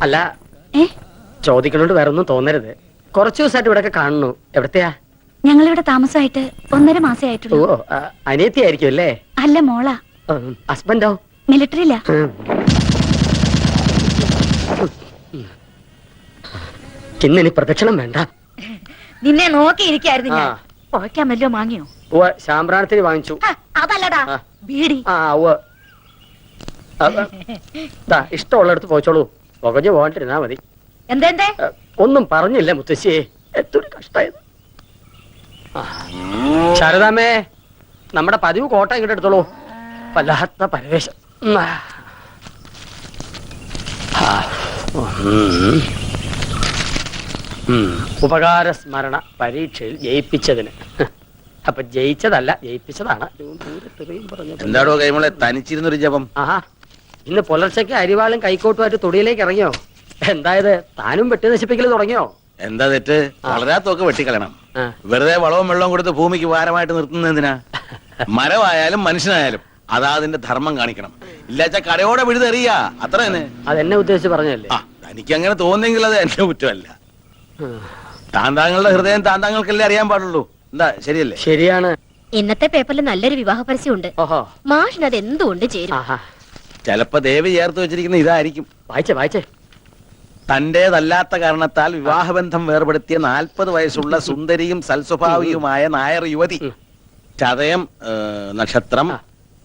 അല്ല ചോദിക്കണോണ്ട് വേറെ ഒന്നും തോന്നരുത്. കുറച്ചു ദിവസമായിട്ട് ഇവിടെ കാണുന്നു. എവിടത്തെയാ? ഞങ്ങളിവിടെ താമസമായിട്ട് 1.5 മാസേ ആയിട്ടുള്ളൂ. ഓ, അനിയത്തിയായിരിക്കും അല്ലേ? അല്ല, മോളാ. ഹസ്ബൻഡോ? മിലിറ്ററിയില്ല. ഇന്നിനി പ്രദക്ഷിണം വേണ്ട. നിന്നെ നോക്കിയിരിക്കായിരുന്നു ഞാൻ. പുകയ്ക്കാൻ വല്ലോ വാങ്ങിയോ? ശാമ്പ്രാണത്തിന് വാങ്ങിച്ചു. അതല്ലടാ, ബീഡി. ഇഷ്ടമുള്ളടത്ത് പോയിച്ചോളൂ. പുകഞ്ഞു പോകാണ്ടിരുന്നാ മതി. എന്തേ? ഒന്നും പറഞ്ഞില്ല മുത്തശ്ശിയെ. എത്തൊരു കഷ്ടായത്. ശാരദാമ്മേ, നമ്മുടെ പതിവ് കോട്ട ഇങ്ങോട്ട് എടുത്തോളൂ. വല്ലാത്ത പരവേശം. ഉപകാര സ്മരണ പരീക്ഷയിൽ ജയിപ്പിച്ചതിന്. അപ്പൊ ജയിച്ചതല്ല, ജയിപ്പിച്ചതാണ്. എന്താടോ കൈമളെ തനിച്ചിരുന്നൊരു ജപം? ആഹാ, ഇന്ന് പുലർച്ചയ്ക്ക് അരിവാളും കൈക്കോട്ടുമായിട്ട് തൊടിയിലേക്ക് ഇറങ്ങിയോ? എന്തായത്, താനും വെട്ടി നശിപ്പിക്കൽ തുടങ്ങിയോ? എന്താ തെറ്റ്? വളരാത്തൊക്കെ വെട്ടിക്കളയണം. വെറുതെ വളവും വെള്ളവും കൊടുത്ത് ഭൂമിക്ക് ഭാരമായിട്ട് നിർത്തുന്നത് എന്തിനാ? മരമായാലും മനുഷ്യനായാലും അതാ അതിന്റെ ധർമ്മം കാണിക്കണം. ഇല്ലാച്ച കടയോടെ വിഴുതെറിയ അത്ര തന്നെ. അതെന്നെ ഉദ്ദേശിച്ച് പറഞ്ഞല്ലേ? തനിക്ക് അങ്ങനെ തോന്നുന്നെങ്കിൽ അത് എന്റെ കുറ്റമല്ല. താന്താങ്ങളുടെ ഹൃദയം താന്താങ്ങൾക്കല്ലേ അറിയാൻ പാടുള്ളൂ. എന്താ ശരിയല്ലേ? ശരിയാണ്. ഇന്നത്തെ പേപ്പറിൽ നല്ലൊരു വിവാഹ പരസ്യം ഉണ്ട്. മാഷിന് അത് എന്തുകൊണ്ട് ചേരും? ചിലപ്പോ ദേവി ചേർത്ത് വെച്ചിരിക്കുന്ന ഇതായിരിക്കും. വായിച്ചേ. തന്റേതല്ലാത്ത കാരണത്താൽ വിവാഹബന്ധം വേർപെടുത്തിയ 40 വയസ്സുള്ള സുന്ദരിയും സൽസ്വഭാവിയുമായ നായർ യുവതി. ചതയം നക്ഷത്രം.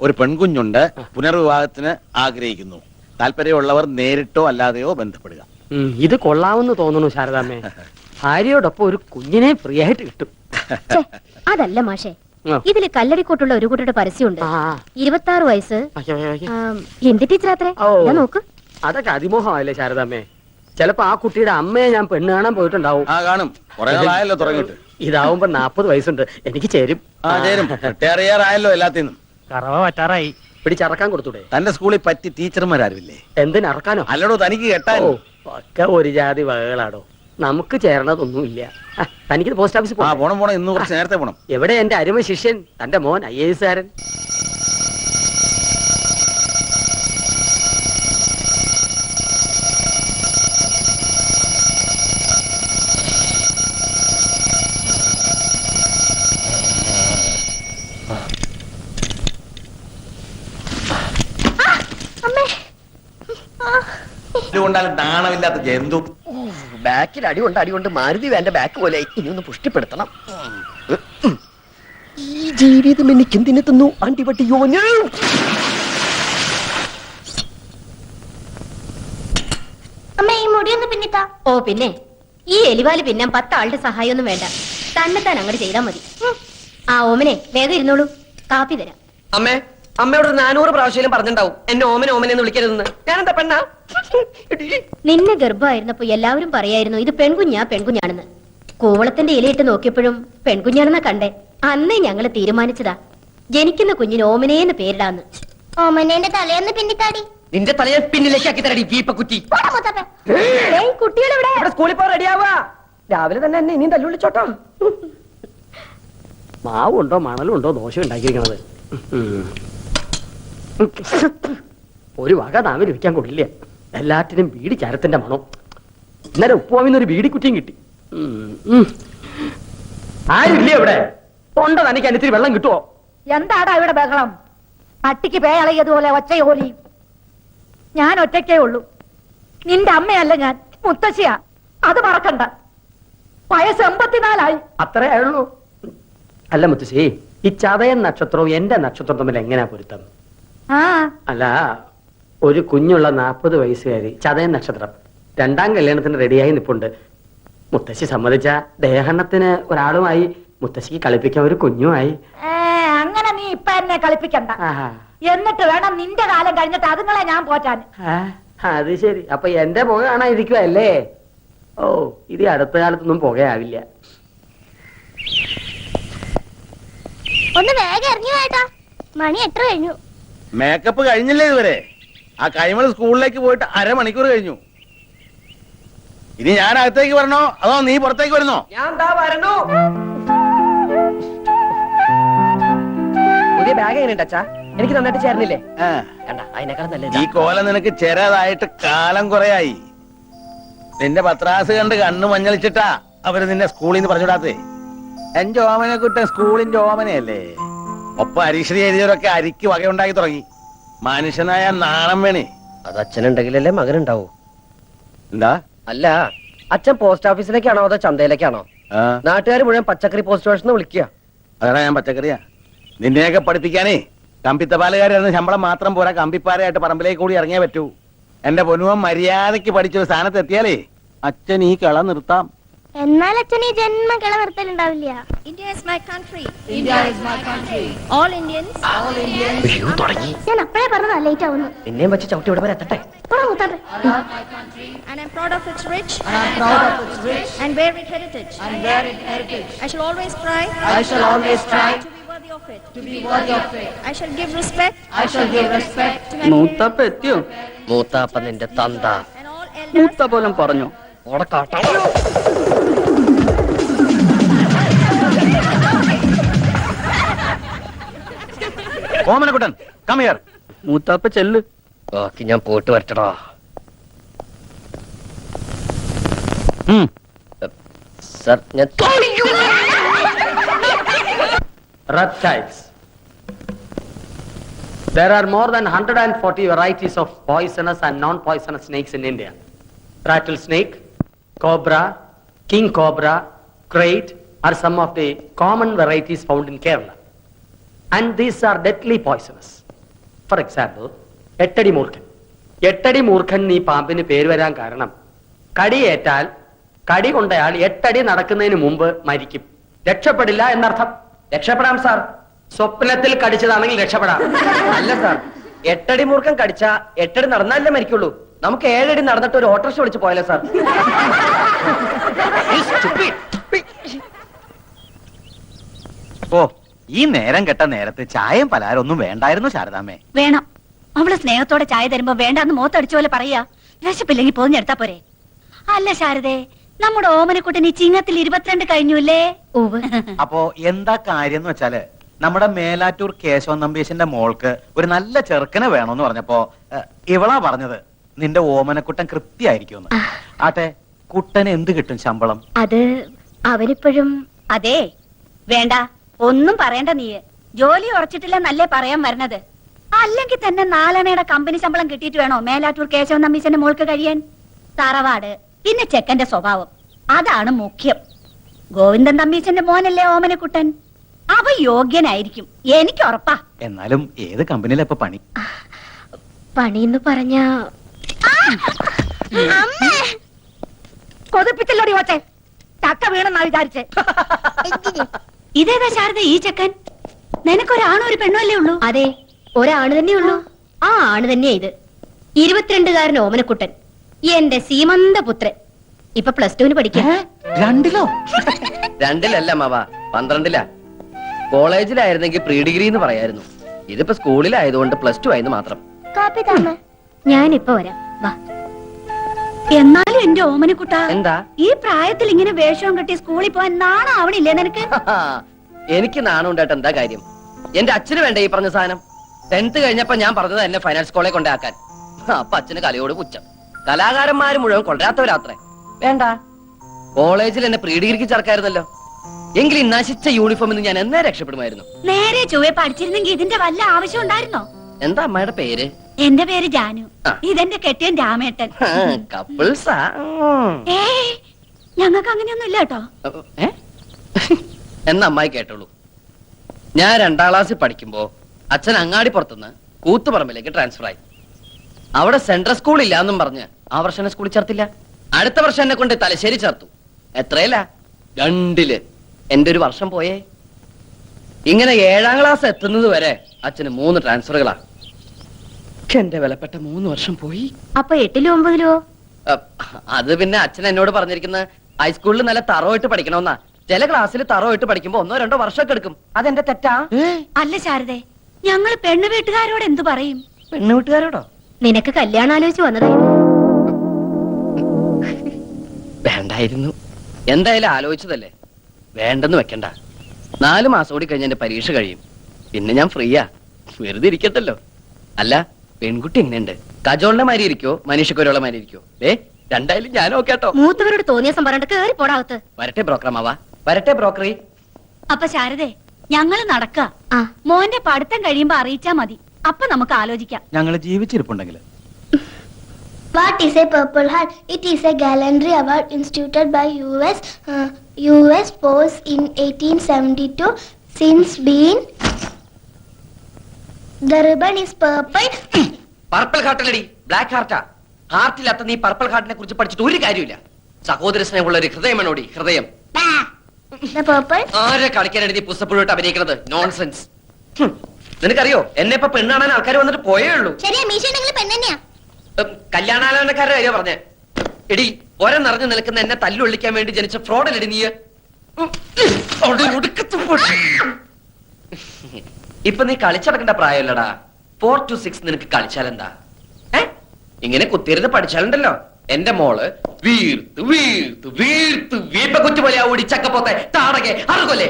ഒരു പെൺകുഞ്ഞുണ്ട്. പുനർവിവാഹത്തിന് ആഗ്രഹിക്കുന്നു. താല്പര്യമുള്ളവർ നേരിട്ടോ അല്ലാതെയോ ബന്ധപ്പെടുക. ഇത് കൊള്ളാമെന്ന് തോന്നുന്നു ശാരദാമ്മേ. ഭാര്യയോടൊപ്പം ഒരു കുഞ്ഞിനെ ഫ്രീയായിട്ട് കിട്ടും. അതല്ല മാഷേ, ഇതില് കല്ലടിക്കോട്ടുള്ള ഒരു കുട്ടിയുടെ പരസ്യമുണ്ട്. 26 വയസ്സ്. എന്ത് ടീച്ചറാത്രേ? നോക്ക്. അതൊക്കെ അതിമോഹമല്ലേ ശാരദാമ്മേ? ചിലപ്പോ ആ കുട്ടിയുടെ അമ്മയെ ഞാൻ പെണ്ണ് കാണാൻ പോയിട്ടുണ്ടാവും. കാണും. തുടങ്ങിട്ട് ഇതാവുമ്പോ 40 വയസ്സുണ്ട്. എനിക്ക് ചേരും. അറിയാറായല്ലോ എല്ലാത്തിനും. കറവ പറ്റാറായി. പിടിച്ചറക്കാൻ കൊടുത്തൂടെ? തന്റെ സ്കൂളിൽ പറ്റി ടീച്ചർമാരാരുമില്ലേ? എന്തിനറക്കാനോ? അല്ലടോ, തനിക്ക് കേട്ടാലോ. ഒക്കെ ഒരു ജാതി വകകളാടോ. നമുക്ക് ചേരണതൊന്നുമില്ല. തനിക്ക് പോസ്റ്റ് ഓഫീസിൽ പോണം. ഇന്ന് കുറച്ച് നേരത്തെ പോണം. എവിടെ എന്റെ അരുമ ശിഷ്യൻ, തന്റെ മോൻ IAS കാരൻ? കൊണ്ടാലും നാണമില്ലാത്ത ജന്തു. ബാക്കിൽ അടികൊണ്ട് മാരുതി വേണ്ട ബാക്ക് പോലെ ഇനി ഒന്ന് പുഷ്ടിപ്പെടുത്തണം. ഈ ജീവിതം എനിക്ക് എന്തിനു തന്നു അണ്ടിപട്ടിയോ? അമ്മ, ഈ മുടിയൊന്ന് പിന്നിത്താ. ഓ പിന്നെ, ഈ എലിവാല് പിന്നാൻ 10 ആളുടെ സഹായമൊന്നും വേണ്ട. തന്നെത്താൻ അങ്ങോട്ട് ചെയ്താൽ മതി. ഓമനെ വേഗം ഇരുന്നോളൂ, കാപ്പി തരാം. അമ്മയോട് 400 പ്രാവശ്യം പറഞ്ഞിട്ടുണ്ടാവും എന്നെ ഓമനെന്ന് വിളിക്കരുതെന്ന്. ഞാനെന്താ പെണ്ണാ? നിന്നെ ഗർഭമായിരുന്നപ്പോ എല്ലാവരും പറയായിരുന്നു ഇത് പെൺകുഞ്ഞാണെന്ന്. കൂവളത്തിന്റെ ഇലയിട്ട് നോക്കിയപ്പോഴും പെൺകുഞ്ഞാണെന്നാ കണ്ടേ. അന്നേ ഞങ്ങള് തീരുമാനിച്ചതാ ജനിക്കുന്ന കുഞ്ഞിന് ഓമനേന്ന് പേരിടാന്ന്. ഓമനേന്റെ തലയൊന്ന് പിന്നിത്താടി. നിന്റെ തലയെ പിന്നിലേക്കാക്കി തരടി വീപ്പക്കുറ്റി. കുട്ടികളെവിടെ? സ്കൂളിൽ പോ, റെഡിയാവാ. രാവിലെ തന്നെ എന്നെ ഇനിയും തല്ലുവിളിച്ചോട്ടോ. മാവുണ്ടോ മണലുണ്ടോ ദോശ ഉണ്ടാക്കിയിരിക്കണത്? ഒരു വക നാവിൽ വെക്കാൻ കൊള്ളില്ല. എല്ലാറ്റിനും ബീഡി ചരത്തിന്റെ മണം. ഇന്നലെ ഉപ്പുവാമിന്നൊരു ബീഡി കുറ്റിയും കിട്ടി. ആരില്ലേ ഇവിടെ? തൊണ്ട തനിക്ക് അനിത്തിരി വെള്ളം കിട്ടുവോ? എന്താടാ ഇവിടെ ബഹളം? പട്ടിക്ക് പേയളയതുപോലെ ഒച്ചയോലി. ഞാൻ ഒറ്റയ്ക്കേ ഉള്ളൂ. നിന്റെ അമ്മയല്ല ഞാൻ, മുത്തശ്ശിയാ. അത് മറക്കണ്ട. വയസ്സ് 84 അത്രേ ആയുള്ളൂ. അല്ല മുത്തശ്ശി, ഈ ചതയൻ നക്ഷത്രവും എന്റെ നക്ഷത്രവും തമ്മിൽ എങ്ങനെയാ പൊരുത്തം? അല്ല, ഒരു കുഞ്ഞുള്ള 40 വയസ്സുകാരി, ചതയൻ നക്ഷത്രം, 2ാം കല്യാണത്തിന് റെഡിയായി നിപ്പുണ്ട്. മുത്തശ്ശി സമ്മതിച്ച ദേഹണ്ണത്തിന് ഒരാളുമായി, മുത്തശ്ശിക്ക് കളിപ്പിക്കാൻ ഒരു കുഞ്ഞുമായി. അങ്ങനെ നീ ഇപ്പൊ എന്നെ കളിപ്പിക്കണ്ട. എന്നിട്ട് വേണം നിന്റെ കാലം കഴിഞ്ഞിട്ട് അതുങ്ങളെ ഞാൻ പോറ്റാൻ. അത് ശരി. അപ്പൊ എന്റെ പുക കാണാതിരിക്കുവല്ലേ? ഓ, ഇത് അടുത്ത കാലത്തൊന്നും പുകയാവില്ല. ഒന്ന് വേഗം ഇറങ്ങി വേട്ടാ, മണി 8 കഴിഞ്ഞു. മേക്കപ്പ് കഴിഞ്ഞില്ലേ ഇതുവരെ? ആ കൈമൾ സ്കൂളിലേക്ക് പോയിട്ട് 1/2 മണിക്കൂർ കഴിഞ്ഞു. ഇനി ഞാൻ അകത്തേക്ക് വരണോ അതോ നീ പുറത്തേക്ക് വരുന്നോ? ഞാൻ വരണോ. പുതിയ ബാഗ് എങ്ങനെയുണ്ട് അച്ഛാ? എനിക്ക് നന്നായിട്ട് ചേർന്നില്ലേ? ഈ കോലം നിനക്ക് ചെറുതായിട്ട് കാലം കുറയായി. നിന്റെ പത്രാസ് കണ്ട് കണ്ണു മഞ്ഞളിച്ചിട്ടാ അവര് നിന്നെ സ്കൂളിൽ നിന്ന് പറഞ്ഞുവിടാത്തേ. എന്റെ ഓമനെ കുട്ടൻ സ്കൂളിന്റെ ഓമനയല്ലേ. ഒപ്പം അരീക്ഷണി എഴുതിയവരൊക്കെ അരിക്ക് വകയുണ്ടാക്കി തുടങ്ങി. മനുഷ്യനായ നാണം വേണേ. അത് അച്ഛനുണ്ടെങ്കിലല്ലേ മകനുണ്ടാവൂ. എന്താ? അല്ല, അച്ഛൻ പോസ്റ്റ് ഓഫീസിലേക്കാണോ അതോ ചന്തയിലേക്കാണോ? ആ, നാട്ടുകാർ മുഴുവൻ പച്ചക്കറി പോസ്റ്റ് സ്റ്റേഷനിൽ വിളിക്കുക. അതാ ഞാൻ പച്ചക്കറിയാ. നിന്നെയൊക്കെ പഠിപ്പിക്കാനേ കമ്പിത്തപാലുകാരായിരുന്നു. ശമ്പളം മാത്രം പോരാ, കമ്പിപ്പാരയായിട്ട് പറമ്പിലേക്ക് കൂടി ഇറങ്ങിയേ പറ്റൂ. എന്റെ പൊന്നുവൻ മര്യാദയ്ക്ക് പഠിച്ചൊരു സ്ഥാനത്ത് എത്തിയാലേ അച്ഛൻ ഈ കള നിർത്താം. എന്നാൽ അച്ഛൻ ഈ ജന്മ കിള നിർത്തലുണ്ടാവില്ല. India is my country. India is my country. All Indians. അയ്യോ, തുടങ്ങി. ഞാൻ അപ്പഴേ പറഞ്ഞതാ ലേറ്റ് ആവുന്നു. പിന്നെയും വെച്ച് ചവിട്ടി ഇവിടെ വരെ എത്തട്ടെ. പോടാ മുത്താപ്പേ. And I'm proud of its rich. And varied heritage. I shall always try. To be worthy of it. I shall give respect. To my മൂത്താപ്പ എത്തിയോ? മൂത്താപ്പ നിന്റെ തന്ത and all elders. മൂത്ത പോലും പറഞ്ഞു. ഓടെ കാട്ടാ. Omanakuttan come here. മൂത്താപ്പ ചെല്ല്. ബാക്കി ഞാൻ പോയിട്ട് വരട്ടടാ. സർ, ഞാൻ Reptiles. There are more than 140 varieties of poisonous and non-poisonous snakes in India. Rattlesnake, cobra, king cobra, crate are some of the common varieties found in Kerala. And these are deadly poisonous. For example, എട്ടടി മൂർഖൻ. എട്ടടി മൂർഖൻ ഈ പാമ്പിന് പേര് വരാൻ കാരണം കടിയേറ്റാൽ കടി കൊണ്ടയാൾ 8 അടി നടക്കുന്നതിന് മുമ്പ് മരിക്കും. രക്ഷപ്പെടില്ല എന്നർത്ഥം. രക്ഷപ്പെടാം സാർ. സ്വപ്നത്തിൽ കടിച്ചതാണെങ്കിൽ രക്ഷപ്പെടാം. അല്ല സാർ, 8 അടി മൂർഖം കടിച്ച 8 അടി നടന്നാലേ മരിക്കുള്ളൂ. നമുക്ക് 7 അടി നടന്നിട്ട് ഒരു ഓട്ടോറിക്ഷ വിളിച്ച് പോയാലോ സാർ? ഓ, ഈ നേരം കെട്ട നേരത്ത് ചായയും പലഹാരം ഒന്നും വേണ്ടായിരുന്നു ശാരദാമ്മേ. വേണം. അവള് സ്നേഹത്തോടെ ചായ തരുമ്പോ വേണ്ടാന്ന് മോത്തടിച്ച പോലെ പറയാ. വിശപ്പില്ലെങ്കിൽ പോഞ്ഞെടുത്താ പോരെ. അല്ല ശാരദേ, നമ്മുടെ ഓമനക്കുട്ടൻ ഈ ചിങ്ങത്തിൽ 22 കഴിഞ്ഞുല്ലേ? അപ്പോ എന്താ കാര്യം എന്ന് വെച്ചാല് നമ്മുടെ മേലാറ്റൂർ കേശവൻ നമ്പീശന്റെ മോൾക്ക് ഒരു നല്ല ചെറുക്കനെ വേണമെന്ന് പറഞ്ഞപ്പോ ഇവളാ പറഞ്ഞത് നിന്റെ ഓമനക്കുട്ടൻ കൃത്യായിരിക്കും. ആട്ടെ, കുട്ടന് എന്ത് കിട്ടും ശമ്പളം? അത് അവരിപ്പോഴും. അതെ, വേണ്ട, ഒന്നും പറയണ്ട നീ. ജോലി ഉറച്ചിട്ടില്ല നല്ലേ പറയാൻ വരണത്. അല്ലെങ്കിൽ തന്നെ 4 അണയുടെ കമ്പനി ശമ്പളം കിട്ടിയിട്ട് വേണോ മേലാറ്റൂർ കേശവൻ നമ്പീശന്റെ മോൾക്ക് കഴിയാൻ? തറവാട്, പിന്നെ ചെക്കന്റെ സ്വഭാവം, അതാണ് മുഖ്യം. ഗോവിന്ദൻ തമ്പീശന്റെ മോനല്ലേ ഓമനക്കുട്ടൻ? അവ യോഗ്യനായിരിക്കും, എനിക്ക് ഉറപ്പാ. എന്നാലും ഏത് കമ്പനിയിലാ ഇപ്പൊ പണി? പണിന്ന് പറഞ്ഞ കൊതിപ്പിച്ചല്ലോടി ഓട്ടെ, ചക്ക വീണെന്നാ വിചാരിച്ചേ. ഇതേതാ ശാരദ ഈ ചെക്കൻ? നിനക്കൊരാണോ ഒരു പെണ്ണോ അല്ലേ ഉള്ളൂ? അതെ, ഒരാണ് തന്നെയുള്ളൂ. ആ ആണ് തന്നെയാ ഇത്. 22-കാരൻ ഓമനക്കുട്ടൻ, എന്റെ സീമന്ത പുത്രൻ. ഇപ്പൊ +2 പഠിക്കാം. 2-ലോ? 2-ലല്ല മാവ, 12-ലാ. കോളേജിലായിരുന്നെങ്കിൽ പ്രീ ഡിഗ്രി എന്ന് പറയായിരുന്നു. ഇതിപ്പോ സ്കൂളിലായതുകൊണ്ട് +2 ആയെന്ന് മാത്രം. കാപ്പി താമ. ഞാനിപ്പോ വരാം, വാ. എന്നാലും എന്റെ ഓമനക്കുട്ട, എന്താ? ഈ പ്രായത്തിൽ ഇങ്ങനെ വേഷവും കെട്ടി സ്കൂളിൽ പോവാൻ നാണാവണില്ലേ നിനക്ക്? എനിക്ക് നാണം ഉണ്ടായിട്ട് എന്താ കാര്യം? എന്റെ അച്ഛന് വേണ്ട ഈ പറഞ്ഞ സാധനം. 10th കഴിഞ്ഞപ്പോ ഞാൻ പറഞ്ഞത് എന്നെ ഫൈനാൻസ് കോളേജ് കൊണ്ടാക്കാൻ. അപ്പൊ അച്ഛന് കലയോട് പുച്ഛം. കലാകാരന്മാര് മുഴുവൻ കൊണ്ടുവരാത്തവരാത്രേ. വേണ്ട, കോളേജിൽ എന്നെ പ്രീ ഡിഗ്രിക്ക് ചേർക്കായിരുന്നല്ലോ. എങ്കിലും ഈ നശിച്ച യൂണിഫോമിൽ ഞാൻ എന്നേ രക്ഷപ്പെടുമായിരുന്നു. നേരെ ചൊവ്വെ പഠിച്ചിരുന്നെങ്കിൽ ഇതിന്റെ വല്ല ആവശ്യം ഉണ്ടായിരുന്നോ? എന്താ അമ്മയുടെ പേര്? എന്റെ പേര് ജാനു. ആ. ഇതെന്റെ കെട്ടിയൻ രാമേട്ടൻ. കപ്പിൾസാ? ഏയ്, ഞങ്ങൾക്ക് അങ്ങനെയൊന്നും ഇല്ല കേട്ടോ. എന്ന അമ്മായി കേട്ടോളൂ. ഞാൻ 2ാം ക്ലാസ്സിൽ പഠിക്കുമ്പോ അച്ഛൻ അങ്ങാടിപ്പുറത്തുനിന്ന് കൂത്തുപറമ്പിലേക്ക് ട്രാൻസ്ഫർ ആയി. അവിടെ സെൻട്രൽ സ്കൂൾ ഇല്ല എന്നും പറഞ്ഞ് ആ വർഷം എന്നെ സ്കൂളിൽ ചേർത്തില്ല. അടുത്ത വർഷം എന്നെ കൊണ്ട് തലശ്ശേരി ചേർത്തു. എത്രയില്ല? 2-ല്. എന്റെ ഒരു വർഷം പോയേ. ഇങ്ങനെ 7ാം ക്ലാസ് എത്തുന്നത് വരെ അച്ഛന് 3 ട്രാൻസ്ഫറുകളാ. എന്റെ വിലപ്പെട്ട 3 വർഷം പോയി. അപ്പൊ 8-ലോ 9-ലോ? അത് പിന്നെ അച്ഛൻ എന്നോട് പറഞ്ഞിരിക്കുന്ന ഹൈസ്കൂളിൽ നല്ല തറവായിട്ട് പഠിക്കണമെന്നാ. ചില ക്ലാസ്സിൽ തറവായിട്ട് പഠിക്കുമ്പോ 1 or 2 വർഷമൊക്കെ എടുക്കും. അതെന്റെ തെറ്റാ? അല്ല ശാരദേ, ഞങ്ങൾ പെണ്ണു വീട്ടുകാരോട് എന്തു പറയും? പെണ്ണു വീട്ടുകാരോടോ? നിനക്ക് കല്യാണം ആലോചിച്ച് വന്നതായിരുന്നു. വേണ്ടായിരുന്നു. എന്തായാലും ആലോചിച്ചതല്ലേ, വേണ്ടെന്ന് വെക്കണ്ട. 4 മാസം കൂടി കഴിഞ്ഞ എന്റെ പരീക്ഷ കഴിയും. പിന്നെ ഞാൻ ഫ്രീയാ, വെറുതെ ഇരിക്കത്തല്ലോ. അല്ല, പെൺകുട്ടി എങ്ങനെയുണ്ട്? കജോളിന്റെ മാതിരി ഇരിക്കോ മനീഷക്കൊരുള്ള മാതിരി ഇരിക്കോ? രണ്ടായാലും ഞാൻ ഓക്കേട്ടോ. മൂത്തവരോട് തോന്നിയ പറഞ്ഞിട്ട് കേറി പോടാവത്ത്. വരട്ടെ ബ്രോക്കറമാവാ, വരട്ടെ ബ്രോക്കറി. അപ്പൊ ശാരദേ, ഞങ്ങള് നടക്ക. ആ മോന്റെ പഠിത്തം കഴിയുമ്പോ അറിയിച്ചാ മതി. അപ്പൊ നമുക്ക് ആലോചിക്കാം. ഞങ്ങൾ ജീവിച്ചിരിപ്പുണ്ടെങ്കിൽ What is a Purple Heart? It is a gallantry award instituted by US Force in 1872. Since been, the ribbon is purple. Purple ഹാർട്ടല്ലടി, ബ്ലാക്ക് ഹാർട്ടാ. ഹാർട്ടില്ലാത്ത നീ പർപ്പിൾ ഹാർട്ടിനെ കുറിച്ച് പഠിച്ചിട്ട് ഒരു കാര്യമില്ല. സഹോദര സ്നേഹമുള്ള ഒരു ഹൃദയമാണോടി ഹൃദയം. The purple? ആരെ കളിക്കാനാണ് നീ പുസ്തകപ്പുഴോട്ട് അഭിനയിക്കുന്നത്? നോൺസെൻസ്. നിനക്കറിയോ, എന്നെ ഇപ്പൊ പെണ്ണാണാൻ ആൾക്കാർ വന്നിട്ട് പോയേ ഉള്ളൂ. ശരിയാ, മീശ നിങ്ങൾ പെണ്ണെന്നെയാ. കല്യാണാലോചനക്കാരുടെ കാര്യം പറഞ്ഞേ. എടി, ഒരം നിറഞ്ഞു നിൽക്കുന്ന എന്നെ തല്ലുള്ളിക്കാൻ വേണ്ടി ജനിച്ച ഫ്രോഡല്ലടി നീ. ഇപ്പൊ നീ കളിച്ചടക്കേണ്ട പ്രായമല്ലടാ. 4 to 6 നിനക്ക് കളിച്ചാലെന്താ? ഇങ്ങനെ കുത്തിയിരുന്ന് പഠിച്ചാലുണ്ടല്ലോ എന്റെ മോള് വീർത്ത് വീർത്ത് വീർത്ത് വീപ്പക്കുറ്റി പോലെ ഓടി ചക്കപ്പോത്തെ താടകെ അറുകൊല്ലേ.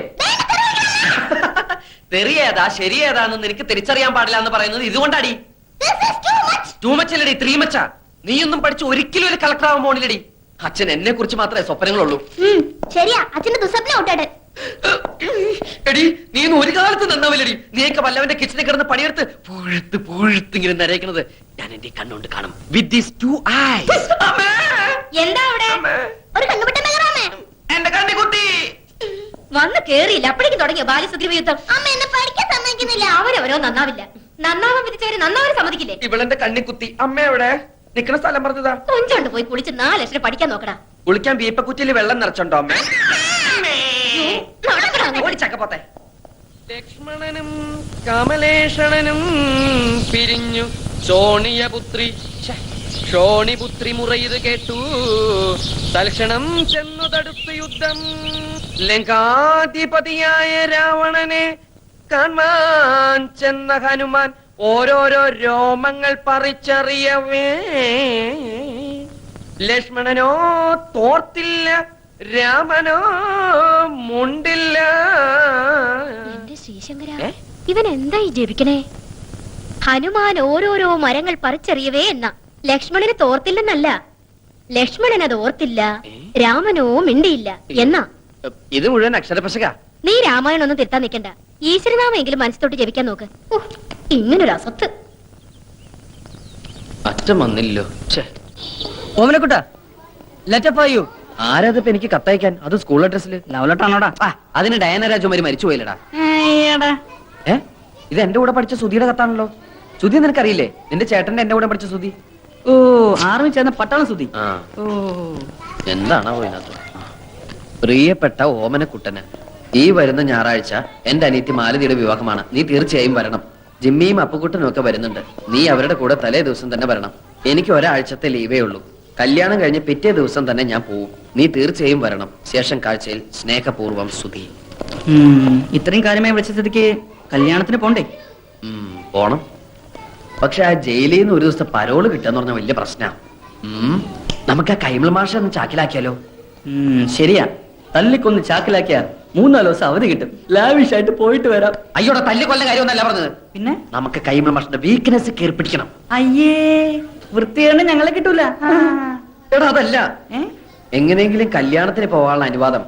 തെറിയേതാ ശരിയേതാന്ന് നിനക്ക് തിരിച്ചറിയാൻ പാടില്ല എന്ന് പറയുന്നത് ഇതുകൊണ്ടാടി. ടൂ മച്ചല്ലടി, 3 മച്ച. നീയൊന്നും പഠിച്ച് ഒരിക്കലും ഒരു കളക്ടർ ആവാൻ പോണില്ലടി. അച്ഛൻ എന്നെ കുറിച്ച് മാത്രമേ സ്വപ്നങ്ങളുള്ളൂ. ശരിയാ, അച്ഛന്റെ ദുസ്വപ്നം ഔട്ടാട്. എടി, നീ ഇന്ന് ഒരു കാലത്ത് നന്നാവില്ലടി. നീയൊക്കെ വല്ലവന്റെ കിച്ചണിൽ കിടന്ന് പണിയെടുത്ത് പുഴുത്ത് പുഴുത്ത് ഇങ്ങനെ നരയ്ക്കുന്നത് ഞാൻ എന്റെ കണ്ണുകൊണ്ട് കാണും. With these 2 eyes. എന്താ അവിടെ? ഒരു കണ്ണുപെട്ട മെഗറാമേ. എന്റെ കണ്ണി കുത്തി. വന്ന് കേറിയില്ല, അപ്പോഴേക്കും തുടങ്ങിയ ബാല്യസുഗ്രീവ യുദ്ധം. അമ്മ എന്നെ പഠിക്കാൻ സമ്മതിക്കുന്നില്ല. അവരവരോ നന്നാവില്ല. നന്നാവാൻ വിധിച്ചവര് നന്നാവാൻ സമ്മതിക്കില്ലേ? ഇവളെന്റെ കണ്ണി കുത്തി. അമ്മ എവിടെ? നിക്കണ സ്ഥലം പറഞ്ഞതാ. കൊഞ്ചോണ്ട് പോയി കുളിച്ച് 4 ലക്ഷം പഠിക്കാൻ നോക്കടാ. കുളിക്കാൻ വീപ്പക്കുറ്റിയിൽ വെള്ളം നിറച്ചോണ്ടോ അമ്മ? നടക്കടാ അങ്ങോട്ട്. ഓടിച്ചക്കപ്പോത്തെ. ലക്ഷ്മണനും കമലേഷണനും പിരിഞ്ഞു ശോണിയപുത്രി ശോണിപുത്രി മുറയത് കേട്ടു. തൽക്ഷണം ചെന്നു തടുത്തു യുദ്ധം. ലങ്കാധിപതിയായ രാവണനെ കാണാൻ ചെന്ന ഹനുമാൻ ഓരോരോ രോമങ്ങൾ പറിച്ചറിയവേ. ലക്ഷ്മണനോ തോർത്തില്ല, രാമനോ മുണ്ടില്ല. എന്റെ ശ്രീശങ്കര, ഇവൻ എന്തായി ജപിക്കണേ? ഹനുമാൻ ഓരോരോ മരങ്ങൾ പറിച്ചെറിയവേ എന്ന. ലക്ഷ്മണന് തോർത്തില്ലെന്നല്ല, ലക്ഷ്മണൻ അത് ഓർത്തില്ല, രാമനോ മിണ്ടിയില്ല എന്നാ. ഇത് മുഴുവൻ അക്ഷരപശക. നീ രാമായണം ഒന്നും തിരുത്താൻ നിൽക്കണ്ട. ഈശ്വരനാമെങ്കിലും മനസ്സിലോട്ട് ജപിക്കാൻ നോക്ക്. ഇങ്ങനൊരു അസത്ത്. അച്ഛൻ വന്നില്ലോ. ഓമനക്കുട്ട, ലെറ്റപ്പ് ആയോ? ആരാതിപ്പോ എനിക്ക് കത്തയക്കാൻ? അത് സ്കൂൾ അഡ്രസ്സിൽ. ലവലട്ടാണോടാ? അതിന് ഡയന രാജകുമാരി മരിച്ചു പോയില്ലടാ. ഇത് എന്റെ കൂടെ പഠിച്ച സുധിയുടെ കത്താണല്ലോ. സുധി നിനക്കറിയില്ലേ? നിന്റെ ചേട്ടന്റെ എന്റെ കൂടെ പഠിച്ച സുധി. ഓ, ആർമി ചേർന്ന പട്ടാളം സുധി. ഓ, എന്താണോ ഇതിനകത്ത്? പ്രിയപ്പെട്ട ഓമനക്കുട്ടന്, ഈ വരുന്ന ഞായറാഴ്ച എന്റെ അനിയത്തി മാലതിയുടെ വിവാഹമാണ്. നീ തീർച്ചയായും വരണം. ജിമ്മിയും അപ്പുക്കുട്ടനും ഒക്കെ വരുന്നുണ്ട്. നീ അവരുടെ കൂടെ തലേ ദിവസം തന്നെ വരണം. എനിക്ക് ഒരാഴ്ചത്തെ ലീവേ ഉള്ളൂ. കല്യാണം കഴിഞ്ഞ് പിറ്റേ ദിവസം തന്നെ ഞാൻ പോവും. നീ തീർച്ചയായും വരണം. ശേഷം കാഴ്ചയിൽ സ്നേഹപൂർവ്വം സുധി. ഇത്രയും കാര്യമായി വിളിച്ച സ്ഥിതിക്ക് കല്യാണത്തിന് പോണ്ടേ? പോണം. പക്ഷെ ആ ജയിലിൽ നിന്ന് ഒരു ദിവസത്തെ പരോള് കിട്ടാന്ന് പറഞ്ഞ വലിയ പ്രശ്നമാണ്. നമുക്ക് ആ കൈമൾ മാഷ ഒന്ന് ചാക്കിലാക്കിയാലോ? ശരിയാ, തല്ലിക്കൊന്ന് ചാക്കിലാക്കിയാ 3-4 ദിവസം അവധി കിട്ടും. ലാവിഷായിട്ട് പോയിട്ട് വരാം. അയ്യോടെ തല്ലിക്കൊല്ല കാര്യമൊന്നല്ല പറഞ്ഞത്. പിന്നെ നമുക്ക് കൈമൾ മാഷിന്റെ വീക്ക്നെസ് കയറി പിടിക്കണം. അയ്യേ, വൃത്തിയാണ് ഞങ്ങളെ കിട്ടൂല. എടാ അതല്ല, എങ്ങനെയെങ്കിലും കല്യാണത്തിന് പോകാനുള്ള അനുവാദം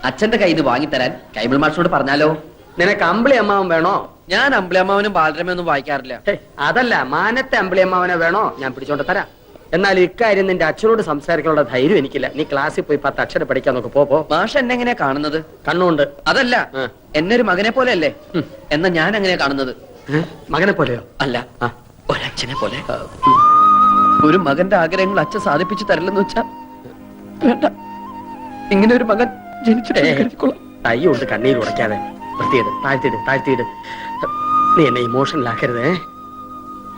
അച്ഛന്റെ കയ്യിൽ നിന്ന് വാങ്ങിത്തരാൻ കൈമൾ മാഷിനോട് പറഞ്ഞാലോ? നിനക്ക് അമ്പിളി അമ്മാവൻ വേണോ? ഞാൻ അമ്പിളിയമ്മാവനും ബാലരമയൊന്നും വായിക്കാറില്ല. അതല്ല, മാനത്തെ അമ്പിളി അമ്മാവനെ വേണോ? ഞാൻ പിടിച്ചോണ്ട് തരാം. എന്നാൽ ഇക്കാര്യം നിന്റെ അച്ഛനോട് സംസാരിക്കാനുള്ള ധൈര്യം എനിക്കില്ല. നീ ക്ലാസ്സിൽ പോയി 10 അക്ഷരം പഠിക്കാൻ നോക്ക്. പോ. മാഷ് എന്നെ എങ്ങനെയാ കാണുന്നത്? കണ്ണുണ്ട്. അതല്ല, എന്നെ ഒരു മകനെ പോലെ അല്ലേ? എന്നാ ഞാൻ എങ്ങനെയാ കാണുന്നത്? മകനെ പോലെയോ? അല്ല, ഒരച്ഛനെ പോലെ. ഒരു മകന്റെ ആഗ്രഹങ്ങൾ അച്ഛൻ സാധിപ്പിച്ചു തരില്ലെന്ന് വെച്ചാ വേണ്ട. ഇങ്ങനെ ഒരു മകൻ ജനിച്ചിട്ട് തൈ കൊണ്ട് കണ്ണീര് ഉടയ്ക്കാതെ വൃത്തിയിട്. താഴ്ത്തിയിട്. നീ എന്നെ ഇമോഷണൽ ആക്കരുത്.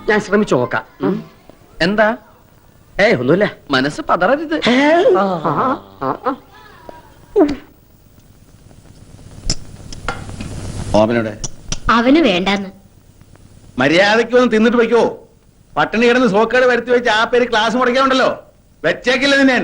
ഞാൻ ശ്രമിച്ചു നോക്കാം. എന്താ? ഒന്നുമില്ല. മനസ്സ് പതറരുത്. ഓമനോടെ അവന് വേണ്ടാന്ന്. മര്യാദയ്ക്ക് വന്ന് തിന്നിട്ട് വയ്ക്കോ. പട്ടിണി കിടന്ന് സോക്കേട് വരുത്തി വെച്ച് ആ പേര് ക്ലാസ് മുടക്കാനുണ്ടല്ലോ. വെച്ചേക്കില്ല നിന്നെ.